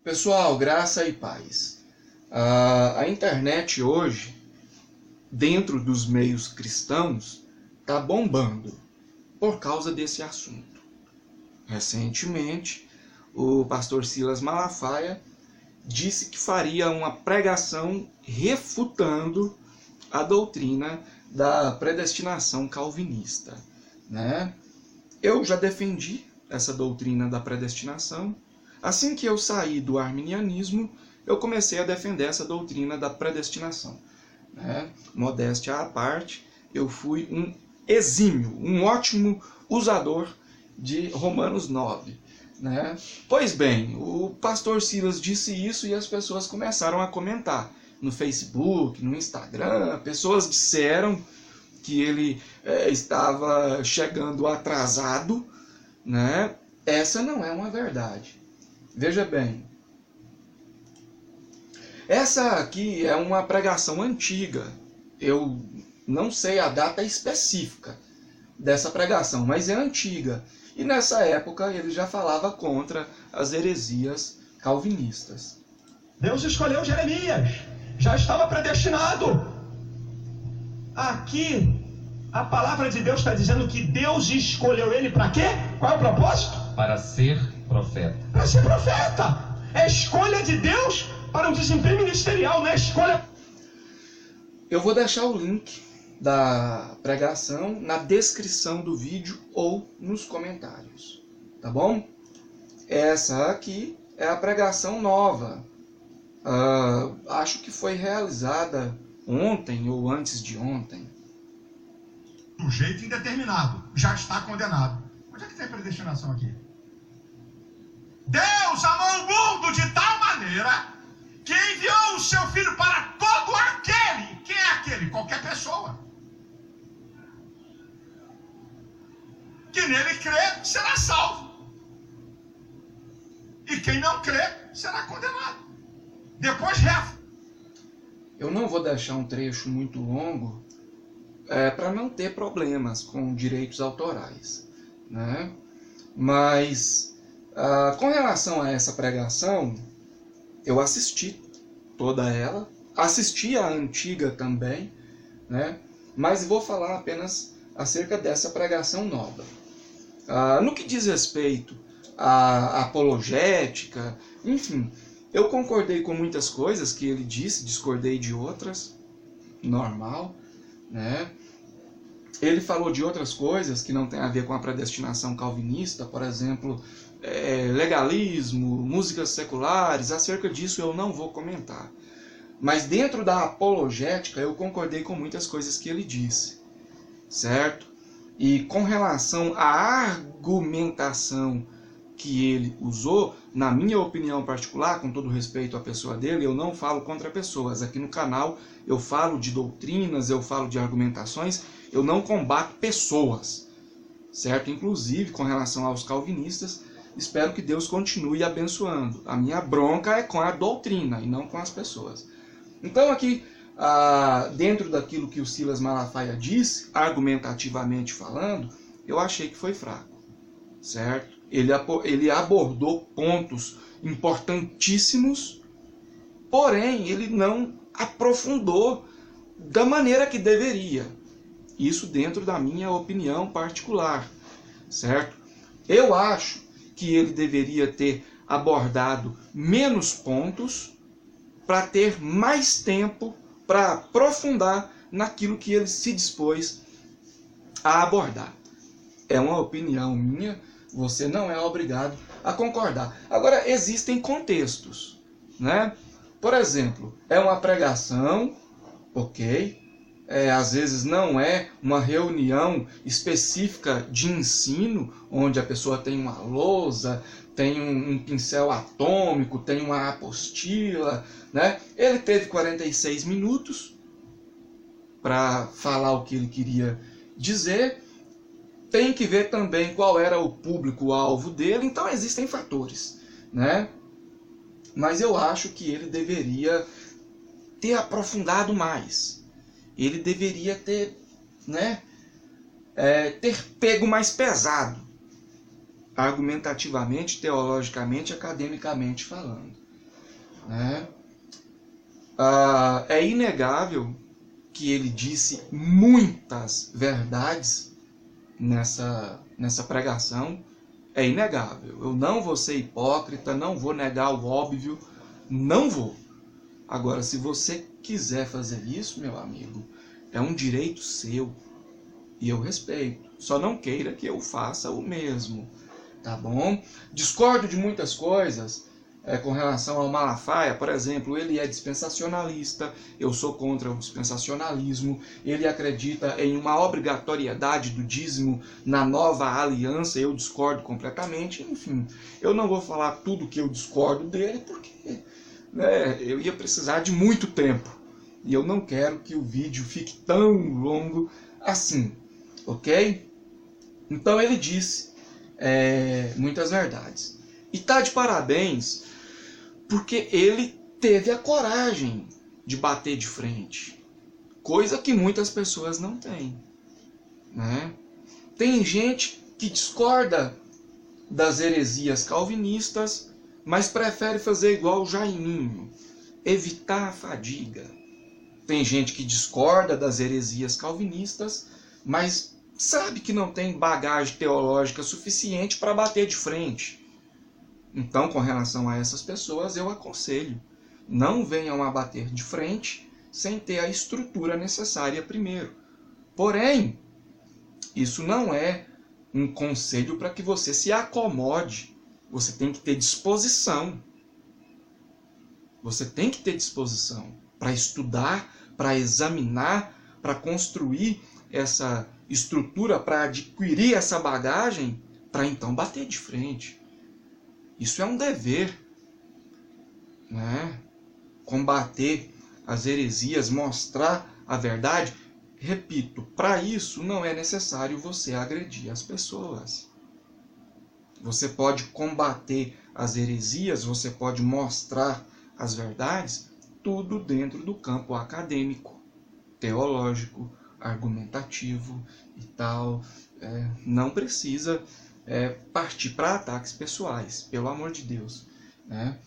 Pessoal, graça e paz. A internet hoje, dentro dos meios cristãos, está bombando por causa desse assunto. Recentemente, o pastor Silas Malafaia disse que faria uma pregação refutando a doutrina da predestinação calvinista, né? Eu já defendi essa doutrina da predestinação. Assim que eu saí do arminianismo, eu comecei a defender essa doutrina da predestinação, né? Modéstia à parte, eu fui um exímio, um ótimo usador de Romanos 9. Né? Pois bem, o pastor Silas disse isso e as pessoas começaram a comentar no Facebook, no Instagram. Pessoas disseram que ele estava chegando atrasado, né? Essa não é uma verdade. Veja bem, essa aqui é uma pregação antiga. Eu não sei a data específica dessa pregação, mas é antiga. E nessa época ele já falava contra as heresias calvinistas. Deus escolheu Jeremias, já estava predestinado. Aqui, a palavra de Deus está dizendo que Deus escolheu ele para quê? Qual é o propósito? Para ser profeta. Para ser profeta. É escolha de Deus para um desempenho ministerial, não é escolha. Eu vou deixar o link da pregação na descrição do vídeo ou nos comentários, tá bom? Essa aqui é a pregação nova. Acho que foi realizada ontem ou antes de ontem. Do jeito indeterminado, já está condenado. Onde é que tem predestinação aqui? Deus amou o mundo de tal maneira que enviou o seu Filho para todo aquele. Quem é aquele? Qualquer pessoa. Que nele crê, será salvo. E quem não crê, será condenado. Depois eu não vou deixar um trecho muito longo para não ter problemas com direitos autorais, né? Mas com relação a essa pregação, eu assisti toda ela, assisti a antiga também, né? Mas vou falar apenas acerca dessa pregação nova. No que diz respeito à apologética, enfim, eu concordei com muitas coisas que ele disse, discordei de outras, normal, né? Ele falou de outras coisas que não tem a ver com a predestinação calvinista, por exemplo, legalismo, músicas seculares. Acerca disso eu não vou comentar. Mas dentro da apologética eu concordei com muitas coisas que ele disse, certo? E com relação à argumentação que ele usou, na minha opinião particular, com todo respeito à pessoa dele, eu não falo contra pessoas. Aqui no canal eu falo de doutrinas, eu falo de argumentações, eu não combato pessoas, certo? Inclusive, com relação aos calvinistas, espero que Deus continue abençoando. A minha bronca é com a doutrina e não com as pessoas. Então aqui, dentro daquilo que o Silas Malafaia disse, argumentativamente falando, eu achei que foi fraco, certo? Ele abordou pontos importantíssimos, porém ele não aprofundou da maneira que deveria. Isso dentro da minha opinião particular, certo? Eu acho que ele deveria ter abordado menos pontos para ter mais tempo para aprofundar naquilo que ele se dispôs a abordar. É uma opinião minha, você não é obrigado a concordar. Agora, existem contextos, né? Por exemplo, é uma pregação, ok? Às vezes não é uma reunião específica de ensino, onde a pessoa tem uma lousa, tem um pincel atômico, tem uma apostila, né? Ele teve 46 minutos para falar o que ele queria dizer. Tem que ver também qual era o público-alvo dele, então existem fatores, né? Mas eu acho que ele deveria ter aprofundado mais. Ele deveria ter, né, ter pego mais pesado, argumentativamente, teologicamente, academicamente falando. né? É inegável que ele disse muitas verdades nessa pregação. É inegável. Eu não vou ser hipócrita, não vou negar o óbvio, não vou. Agora, se você quiser fazer isso, meu amigo, é um direito seu e eu respeito. Só não queira que eu faça o mesmo, tá bom? Discordo de muitas coisas com relação ao Malafaia. Por exemplo, ele é dispensacionalista, eu sou contra o dispensacionalismo, ele acredita em uma obrigatoriedade do dízimo na nova aliança, eu discordo completamente. Enfim, eu não vou falar tudo que eu discordo dele, porque eu ia precisar de muito tempo, e eu não quero que o vídeo fique tão longo assim, ok? Então ele disse muitas verdades, e tá de parabéns, porque ele teve a coragem de bater de frente, coisa que muitas pessoas não têm, né? Tem gente que discorda das heresias calvinistas, mas prefere fazer igual o Jaiminho, evitar a fadiga. Tem gente que discorda das heresias calvinistas, mas sabe que não tem bagagem teológica suficiente para bater de frente. Então, com relação a essas pessoas, eu aconselho, não venham a bater de frente sem ter a estrutura necessária primeiro. Porém, isso não é um conselho para que você se acomode. Você tem que ter disposição. Você tem que ter disposição para estudar, para examinar, para construir essa estrutura, para adquirir essa bagagem, para então bater de frente. Isso é um dever, né? Combater as heresias, mostrar a verdade. Repito, para isso não é necessário você agredir as pessoas. Você pode combater as heresias, você pode mostrar as verdades, tudo dentro do campo acadêmico, teológico, argumentativo e tal. Não precisa partir para ataques pessoais, pelo amor de Deus, né?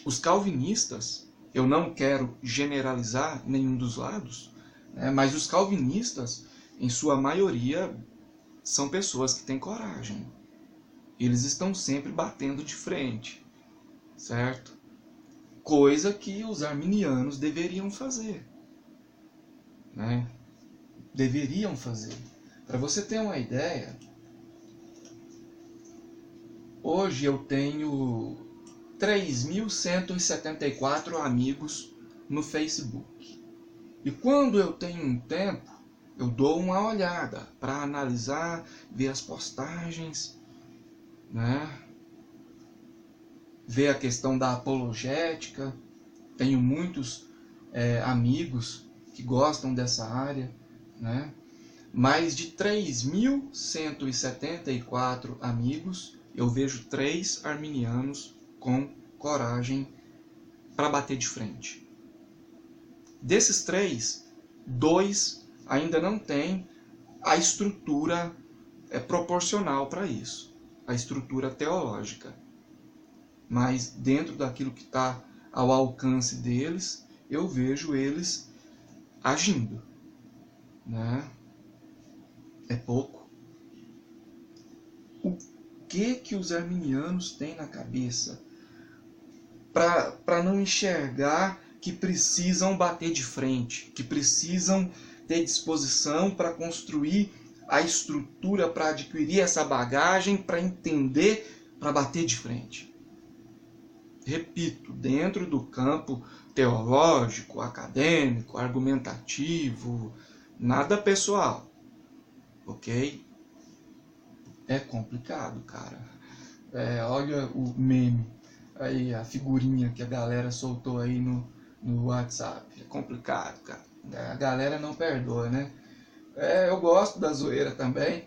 Os calvinistas, eu não quero generalizar nenhum dos lados, né? Mas os calvinistas, em sua maioria, são pessoas que têm coragem. Eles estão sempre batendo de frente, certo? Coisa que os arminianos deveriam fazer, né? Deveriam fazer. Para você ter uma ideia, hoje eu tenho 3.174 amigos no Facebook. E quando eu tenho um tempo, eu dou uma olhada para analisar, ver as postagens, né? Ver a questão da apologética. Tenho muitos amigos que gostam dessa área, né? Mais de 3.174 amigos, eu vejo 3 arminianos com coragem para bater de frente. Desses 3, 2 ainda não têm a estrutura proporcional para isso, a estrutura teológica. Mas dentro daquilo que está ao alcance deles, eu vejo eles agindo, né? É pouco. O que os arminianos têm na cabeça para não enxergar que precisam bater de frente, que precisam ter disposição para construir a estrutura, para adquirir essa bagagem, para entender, para bater de frente? Repito, dentro do campo teológico, acadêmico, argumentativo, nada pessoal, ok? É complicado, cara. Olha o meme, aí a figurinha que a galera soltou aí no WhatsApp. É complicado, cara. A galera não perdoa, né? Eu gosto da zoeira também.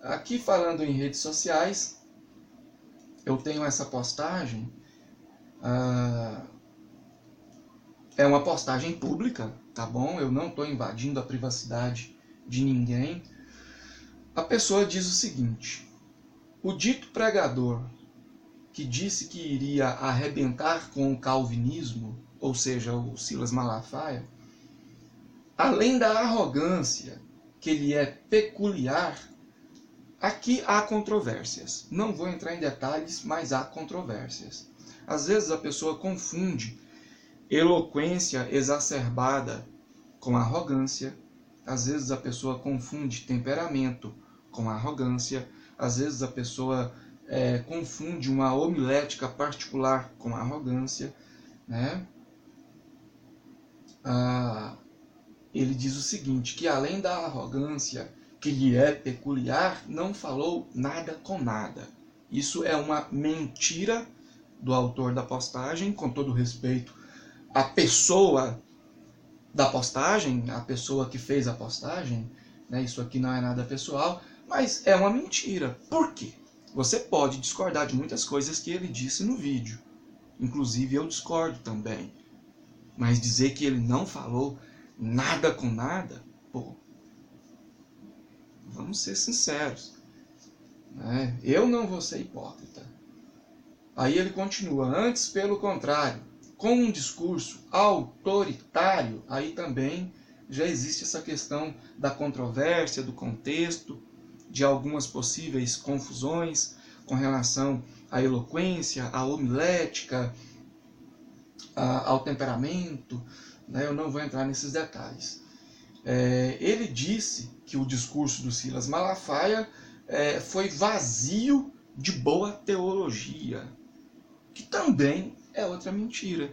Aqui falando em redes sociais, eu tenho essa postagem. é uma postagem pública, tá bom? Eu não estou invadindo a privacidade de ninguém. A pessoa diz o seguinte: o dito pregador que disse que iria arrebentar com o calvinismo, ou seja, o Silas Malafaia, além da arrogância que lhe é peculiar, aqui há controvérsias. Não vou entrar em detalhes, mas há controvérsias. Às vezes a pessoa confunde eloquência exacerbada com arrogância. Às vezes a pessoa confunde temperamento com arrogância. Às vezes a pessoa confunde uma homilética particular com arrogância, né? Ele diz o seguinte, que além da arrogância que lhe é peculiar, não falou nada com nada. Isso é uma mentira do autor da postagem, com todo respeito à pessoa da postagem, a pessoa que fez a postagem, né? Isso aqui não é nada pessoal, mas é uma mentira. Por quê? Você pode discordar de muitas coisas que ele disse no vídeo. Inclusive eu discordo também. Mas dizer que ele não falou nada com nada, pô, vamos ser sinceros, né? Eu não vou ser hipócrita. Aí ele continua: antes, pelo contrário, com um discurso autoritário. Aí também já existe essa questão da controvérsia, do contexto, de algumas possíveis confusões com relação à eloquência, à homilética, ao temperamento, né? Eu não vou entrar nesses detalhes. Ele disse que o discurso do Silas Malafaia foi vazio de boa teologia, que também é outra mentira.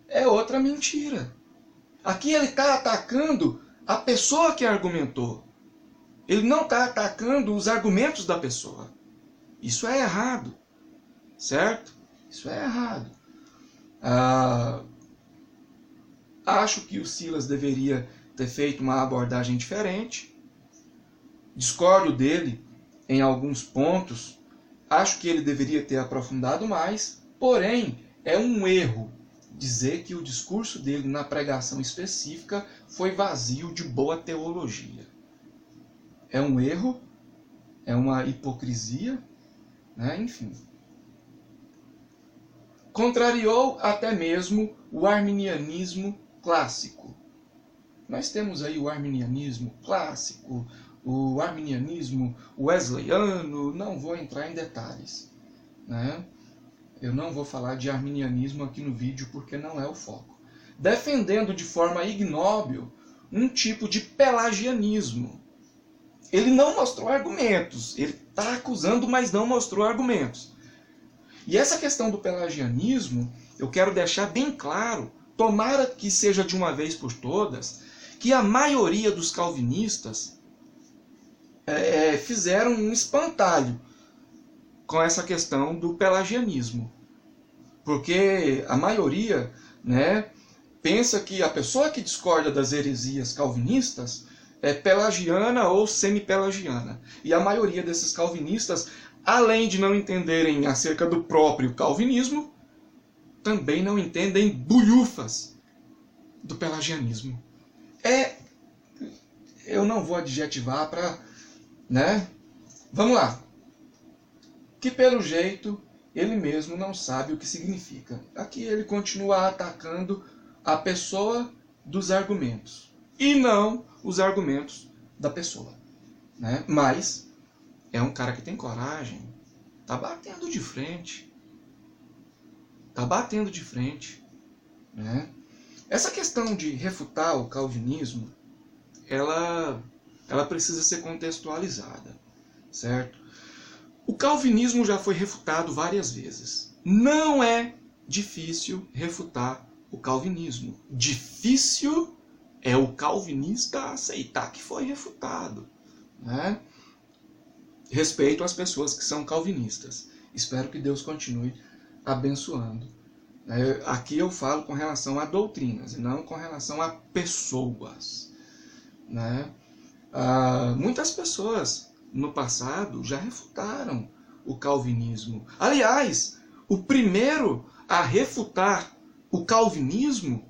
É outra mentira. Aqui ele está atacando a pessoa que argumentou. Ele não está atacando os argumentos da pessoa. Isso é errado, certo? Isso é errado. Acho que o Silas deveria ter feito uma abordagem diferente. Discordo dele em alguns pontos. Acho que ele deveria ter aprofundado mais. Porém, é um erro dizer que o discurso dele na pregação específica foi vazio de boa teologia. É um erro, é uma hipocrisia, né? Enfim. Contrariou até mesmo o arminianismo clássico. Nós temos aí o arminianismo clássico, o arminianismo wesleyano, não vou entrar em detalhes, né? Eu não vou falar de arminianismo aqui no vídeo porque não é o foco. Defendendo de forma ignóbil um tipo de pelagianismo. Ele não mostrou argumentos, ele está acusando, mas não mostrou argumentos. E essa questão do pelagianismo, eu quero deixar bem claro, tomara que seja de uma vez por todas, que a maioria dos calvinistas fizeram um espantalho com essa questão do pelagianismo. Porque a maioria, né, pensa que a pessoa que discorda das heresias calvinistas é pelagiana ou semi-pelagiana. E a maioria desses calvinistas, além de não entenderem acerca do próprio calvinismo, também não entendem bulhufas do pelagianismo. Eu não vou adjetivar para, né? Vamos lá. Que pelo jeito ele mesmo não sabe o que significa. Aqui ele continua atacando a pessoa dos argumentos e não os argumentos da pessoa, né? Mas é um cara que tem coragem, tá batendo de frente. Tá batendo de frente, né? Essa questão de refutar o calvinismo, ela precisa ser contextualizada, certo? O calvinismo já foi refutado várias vezes. Não é difícil refutar o calvinismo. Difícil é o calvinista aceitar que foi refutado, né? Respeito às pessoas que são calvinistas. Espero que Deus continue abençoando. Aqui eu falo com relação a doutrinas e não com relação a pessoas, né? Muitas pessoas no passado já refutaram o calvinismo. Aliás, o primeiro a refutar o calvinismo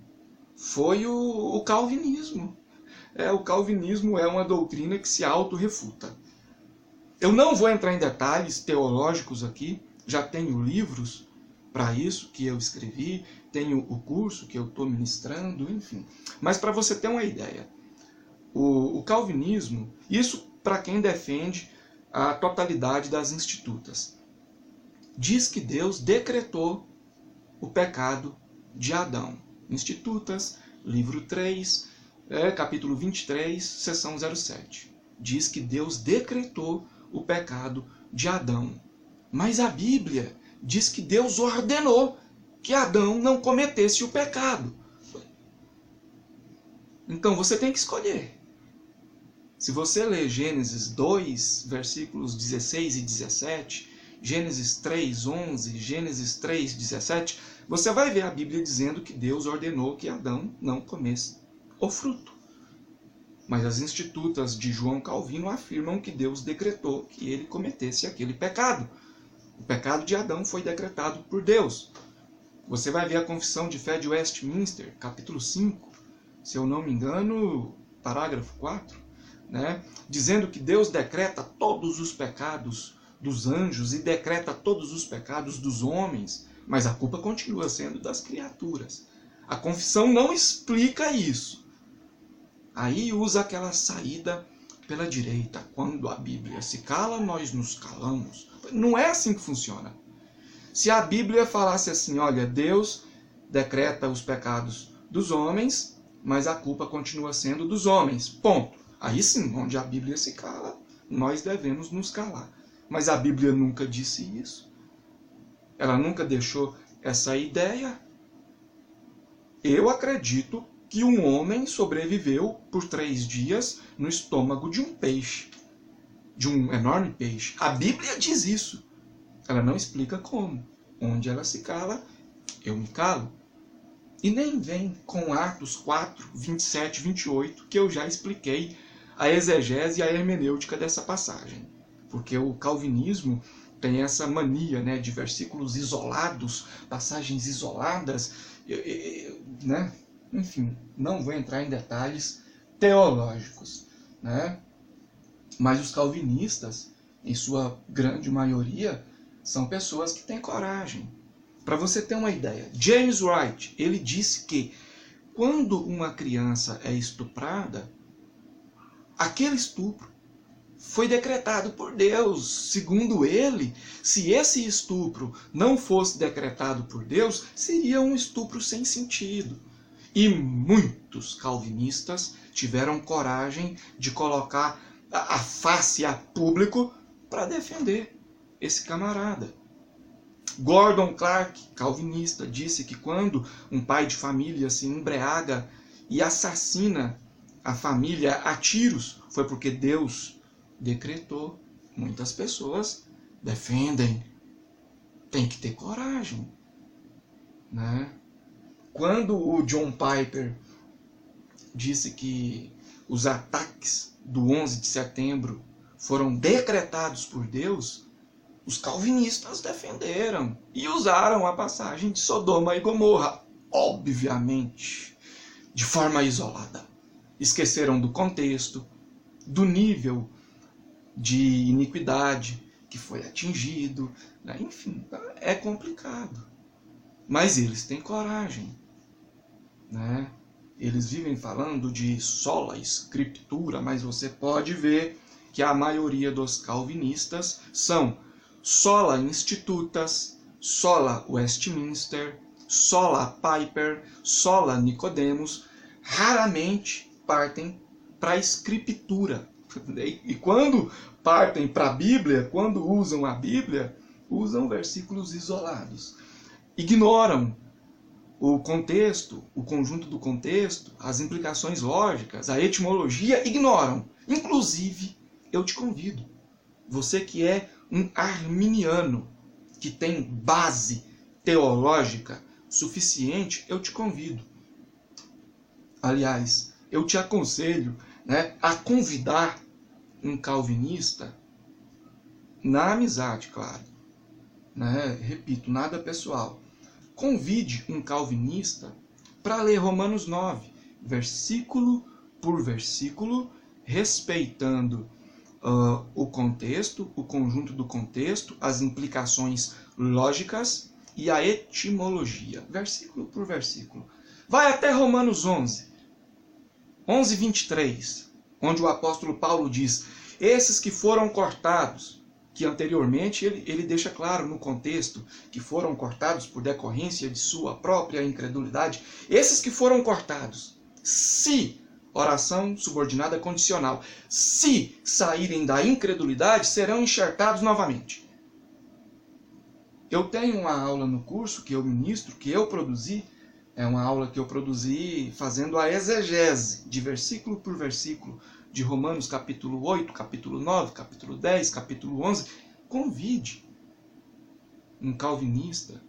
foi o calvinismo. O calvinismo é uma doutrina que se autorrefuta. Eu não vou entrar em detalhes teológicos aqui, já tenho livros para isso que eu escrevi, tenho o curso que eu estou ministrando, enfim. Mas para você ter uma ideia, o calvinismo, isso para quem defende a totalidade das institutas, diz que Deus decretou o pecado de Adão. Institutas, livro 3, capítulo 23, seção 07. Diz que Deus decretou o pecado de Adão. Mas a Bíblia diz que Deus ordenou que Adão não cometesse o pecado. Então você tem que escolher. Se você ler Gênesis 2, versículos 16 e 17, Gênesis 3, 11, Gênesis 3, 17, você vai ver a Bíblia dizendo que Deus ordenou que Adão não comesse o fruto. Mas as institutas de João Calvino afirmam que Deus decretou que ele cometesse aquele pecado. O pecado de Adão foi decretado por Deus. Você vai ver a Confissão de Fé de Westminster, capítulo 5, se eu não me engano, parágrafo 4, dizendo que Deus decreta todos os pecados dos anjos e decreta todos os pecados dos homens, mas a culpa continua sendo das criaturas. A confissão não explica isso. Aí usa aquela saída pela direita. Quando a Bíblia se cala, nós nos calamos. Não é assim que funciona. Se a Bíblia falasse assim, olha, Deus decreta os pecados dos homens, mas a culpa continua sendo dos homens. Ponto. Aí sim, onde a Bíblia se cala, nós devemos nos calar. Mas a Bíblia nunca disse isso. Ela nunca deixou essa ideia. Eu acredito que um homem sobreviveu por 3 dias no estômago de um peixe. De um enorme peixe. A Bíblia diz isso. Ela não explica como. Onde ela se cala, eu me calo. E nem vem com Atos 4, 27 e 28, que eu já expliquei a exegese e a hermenêutica dessa passagem. Porque o calvinismo tem essa mania, de versículos isolados, passagens isoladas, Enfim, não vou entrar em detalhes teológicos, Mas os calvinistas, em sua grande maioria, são pessoas que têm coragem. Para você ter uma ideia, James White, ele disse que quando uma criança é estuprada, aquele estupro foi decretado por Deus. Segundo ele, se esse estupro não fosse decretado por Deus, seria um estupro sem sentido. E muitos calvinistas tiveram coragem de colocar a face a público para defender esse camarada. Gordon Clark, calvinista, disse que quando um pai de família se embriaga e assassina a família a tiros, foi porque Deus decretou. Muitas pessoas defendem. Tem que ter coragem, Quando o John Piper disse que os ataques do 11 de setembro foram decretados por Deus, os calvinistas defenderam e usaram a passagem de Sodoma e Gomorra, obviamente, de forma isolada. Esqueceram do contexto, do nível de iniquidade que foi atingido, Enfim, é complicado. Mas eles têm coragem, Eles vivem falando de sola escritura, mas você pode ver que a maioria dos calvinistas são sola institutas, sola Westminster, sola Piper, sola Nicodemus, raramente partem para a escritura. E quando partem para a Bíblia, quando usam a Bíblia, usam versículos isolados. Ignoram o contexto, o conjunto do contexto, as implicações lógicas, a etimologia, ignoram. Inclusive, eu te convido, você que é um arminiano, que tem base teológica suficiente, eu te convido. Aliás, eu te aconselho a convidar um calvinista, na amizade, claro. Repito, nada pessoal. Convide um calvinista para ler Romanos 9, versículo por versículo, respeitando o contexto, o conjunto do contexto, as implicações lógicas e a etimologia, versículo por versículo. Vai até Romanos 11, 23, onde o apóstolo Paulo diz: esses que foram cortados, que anteriormente ele deixa claro no contexto que foram cortados por decorrência de sua própria incredulidade, esses que foram cortados, se, oração subordinada condicional, se saírem da incredulidade, serão enxertados novamente. Eu tenho uma aula no curso que eu ministro, que eu produzi, é uma aula que eu produzi fazendo a exegese de versículo por versículo de Romanos capítulo 8, capítulo 9, capítulo 10, capítulo 11. Convide um calvinista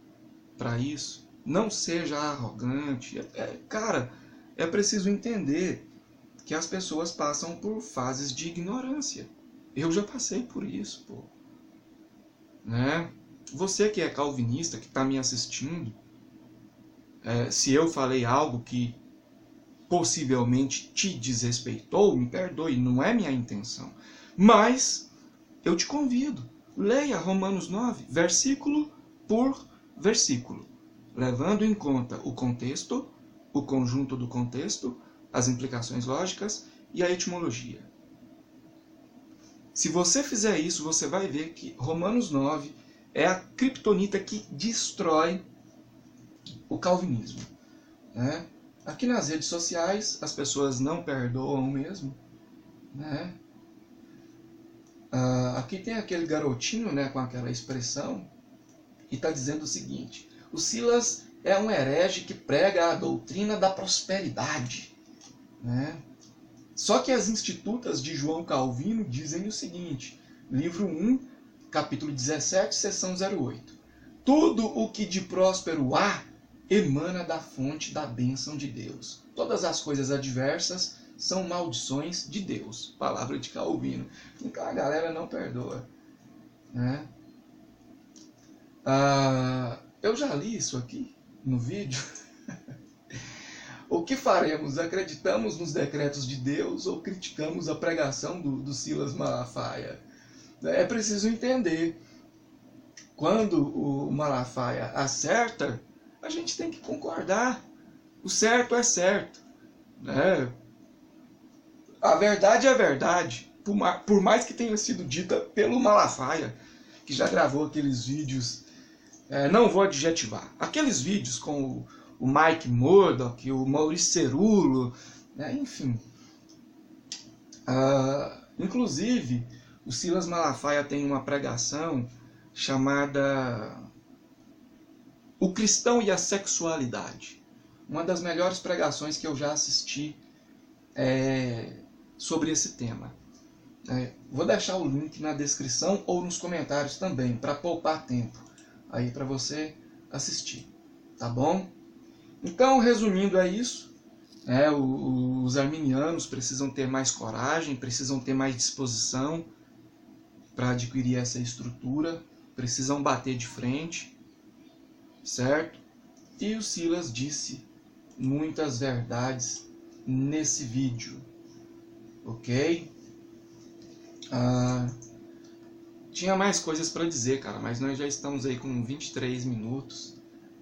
para isso. Não seja arrogante. Cara, é preciso entender que as pessoas passam por fases de ignorância. Eu já passei por isso, pô. Né? Você que é calvinista, que está me assistindo, se eu falei algo que possivelmente te desrespeitou, me perdoe, não é minha intenção. Mas eu te convido, leia Romanos 9, versículo por versículo, levando em conta o contexto, o conjunto do contexto, as implicações lógicas e a etimologia. Se você fizer isso, você vai ver que Romanos 9 é a criptonita que destrói o calvinismo, né? Aqui nas redes sociais as pessoas não perdoam mesmo, né? Aqui tem aquele garotinho, né, com aquela expressão e está dizendo o seguinte: o Silas é um herege que prega a doutrina da prosperidade, né? Só que as institutas de João Calvino dizem o seguinte, livro 1, capítulo 17, seção 08. Tudo o que de próspero há emana da fonte da bênção de Deus. Todas as coisas adversas são maldições de Deus. Palavra de Calvino. Então a galera não perdoa, né? Eu já li isso aqui no vídeo. O que faremos? Acreditamos nos decretos de Deus ou criticamos a pregação do Silas Malafaia? É preciso entender. Quando o Malafaia acerta, a gente tem que concordar. O certo é certo, né? A verdade é verdade. Por mais que tenha sido dita pelo Malafaia, que já gravou aqueles vídeos, não vou adjetivar, aqueles vídeos com o Mike Murdock, o Maurício Cerulo, né? Enfim. Inclusive, o Silas Malafaia tem uma pregação chamada O Cristão e a Sexualidade. Uma das melhores pregações que eu já assisti sobre esse tema. Vou deixar o link na descrição ou nos comentários também, para poupar tempo aí para você assistir, tá bom? Então, resumindo, é isso. Os arminianos precisam ter mais coragem, precisam ter mais disposição para adquirir essa estrutura, precisam bater de frente, certo? E o Silas disse muitas verdades nesse vídeo, ok? Tinha mais coisas para dizer, cara, mas nós já estamos aí com 23 minutos.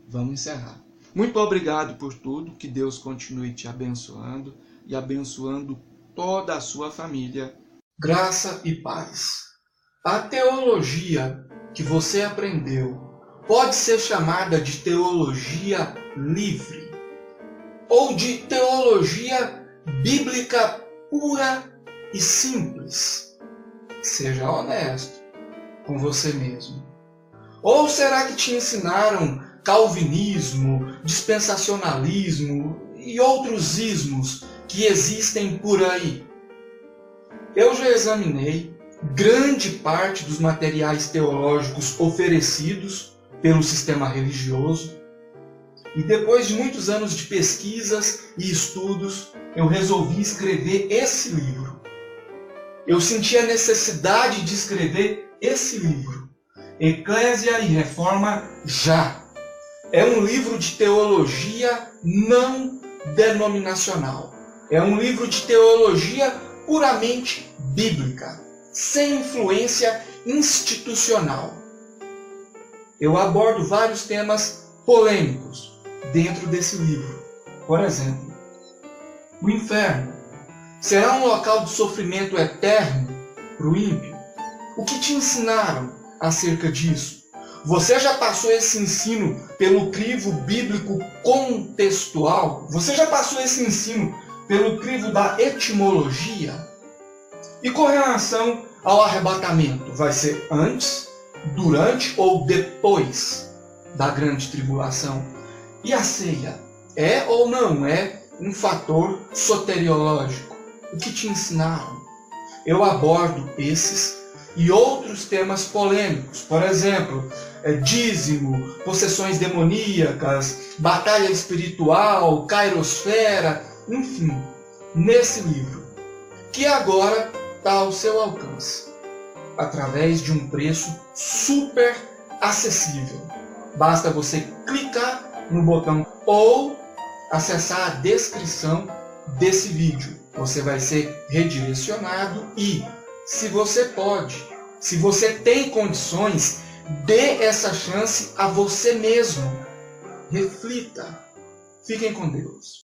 Vamos encerrar. Muito obrigado por tudo, que Deus continue te abençoando e abençoando toda a sua família. Graça e paz. A teologia que você aprendeu pode ser chamada de teologia livre ou de teologia bíblica pura e simples. Seja honesto com você mesmo. Ou será que te ensinaram calvinismo, dispensacionalismo e outros ismos que existem por aí? Eu já examinei grande parte dos materiais teológicos oferecidos pelo sistema religioso e depois de muitos anos de pesquisas e estudos, eu resolvi escrever esse livro. Eu senti a necessidade de escrever esse livro, Eclésia e Reforma Já. é um livro de teologia não denominacional. É um livro de teologia puramente bíblica, sem influência institucional. Eu abordo vários temas polêmicos dentro desse livro. Por exemplo, o inferno será um local de sofrimento eterno para o ímpio? O que te ensinaram acerca disso? Você já passou esse ensino pelo crivo bíblico contextual? Você já passou esse ensino pelo crivo da etimologia? E com relação ao arrebatamento, vai ser antes, durante ou depois da grande tribulação? E a ceia é ou não é um fator soteriológico? O que te ensinaram? Eu abordo esses e outros temas polêmicos, por exemplo, dízimo, possessões demoníacas, batalha espiritual, cairosfera, enfim, nesse livro, que agora está ao seu alcance, através de um preço super acessível. Basta você clicar no botão ou acessar a descrição desse vídeo. Você vai ser redirecionado e, se você pode, se você tem condições, dê essa chance a você mesmo. Reflita. Fiquem com Deus.